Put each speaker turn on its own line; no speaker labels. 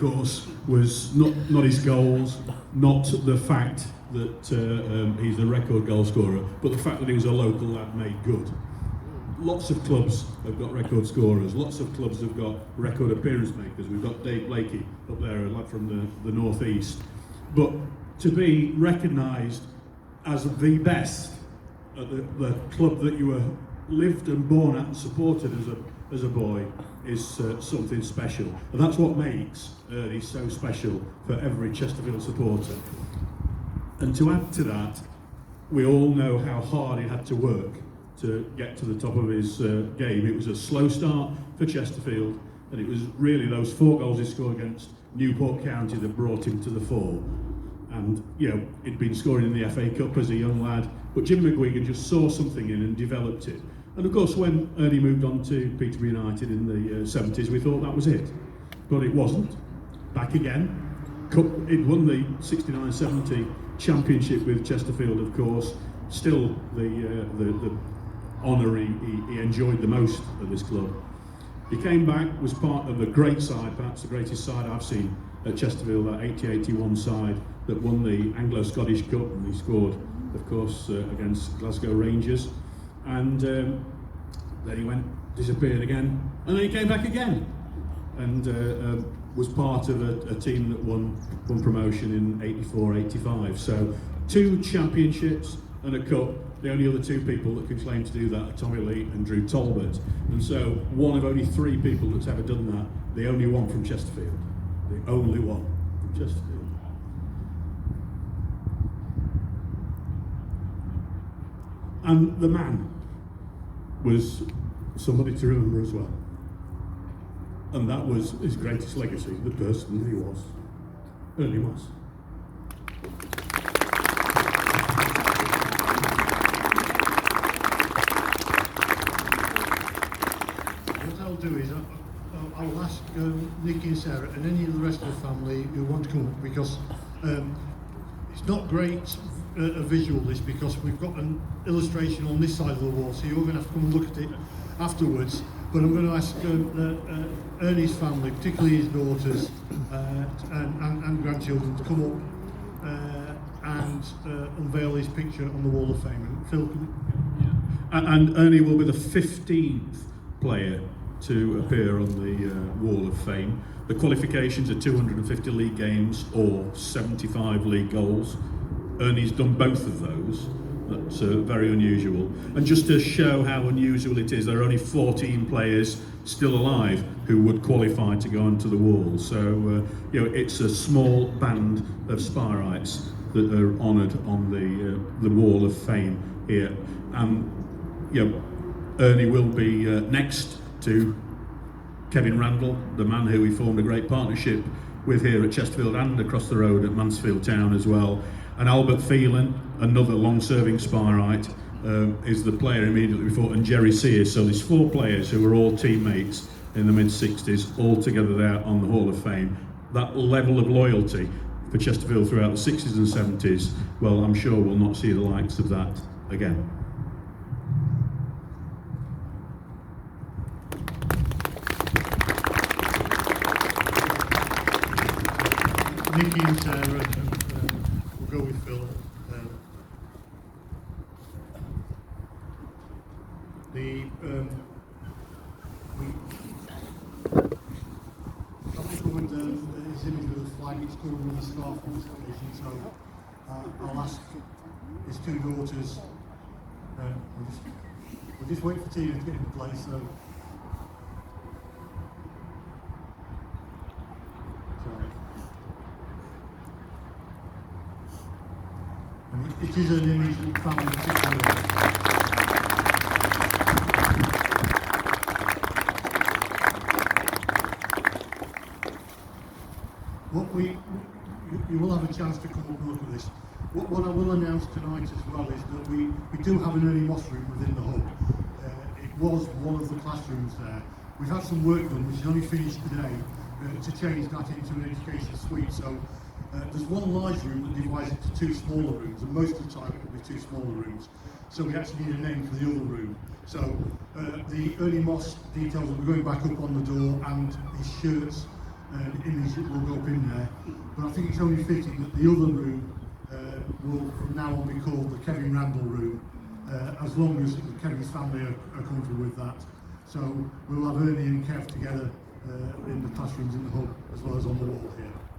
course, was not his goals, not the fact that he's the record goal scorer, but the fact that he was a local lad made good. Lots of clubs have got record scorers, lots of clubs have got record appearance makers. We've got Dave Blakey up there, a lad from the North East. But to be recognised as the best at the club that you were lived and born at and supported as a boy is something special. And that's what makes Ernie so special for every Chesterfield supporter. And to add to that, we all know how hard he had to work to get to the top of his game. It was a slow start for Chesterfield, and it was really those 4 goals he scored against Newport County that brought him to the fore. And he'd been scoring in the FA Cup as a young lad, but Jim McGuigan just saw something in and developed it. And of course, when Ernie moved on to Peterborough United in the 70s, we thought that was it, but it wasn't. Back again. He'd won the 69-70 championship with Chesterfield, of course. Still the honour he enjoyed the most at this club. He came back, was part of a great side, perhaps the greatest side I've seen at Chesterfield, that 80-81 side that won the Anglo-Scottish Cup, and he scored, of course, against Glasgow Rangers. And then he disappeared again, and then he came back again, and was part of a team that won promotion in 84-85. So 2 championships and a cup. The only other 2 people that could claim to do that are Tommy Lee and Drew Talbot. And so one of only 3 people that's ever done that, the only one from Chesterfield. The only one from Chesterfield. And the man was somebody to remember as well. And that was his greatest legacy, the person that he was. Ernie was.
Do is I'll ask Nicky and Sarah and any of the rest of the family who want to come up, because it's not great a visual this, because we've got an illustration on this side of the wall, so you're going to have to come and look at it afterwards. But I'm going to ask Ernie's family, particularly his daughters and grandchildren, to come up and unveil his picture on the Wall of Fame. And Phil,
and Ernie will be the 15th player to appear on the Wall of Fame. The qualifications are 250 league games or 75 league goals. Ernie's done both of those. That's very unusual. And just to show how unusual it is, there are only 14 players still alive who would qualify to go onto the wall. So it's a small band of Spirites that are honoured on the Wall of Fame here. And Ernie will be next to Kevin Randall, the man who we formed a great partnership with here at Chesterfield and across the road at Mansfield Town as well. And Albert Phelan, another long-serving Spirite, is the player immediately before, and Jerry Sears. So there's 4 players who were all teammates in the mid-60s, all together there on the Hall of Fame. That level of loyalty for Chesterfield throughout the 60s and 70s, well, I'm sure we'll not see the likes of that again.
Nicky and Sarah, we'll go with Phil. I've covered his image with a flag. It's covered with a scarf on this occasion, so I'll ask his 2 daughters. We'll just wait for Tina to get into place. So. It is an image that family particularly. You will have a chance to come up and look at this. What I will announce tonight as well is that we do have an Ernie Moss room within the hub. It was one of the classrooms there. We've had some work done, which is only finished today, to change that into an education suite. So there's one large room that divides into 2 smaller rooms, and most of the time it will be 2 smaller rooms. So we actually need a name for the other room. So the Ernie Moss details will be going back up on the door, and his shirts image that will go up in there. But I think it's only fitting that the other room will from now on be called the Kevin Randall room, as long as Kevin's family are comfortable with that. So we'll have Ernie and Kev together in the classrooms in the hub as well as on the wall here.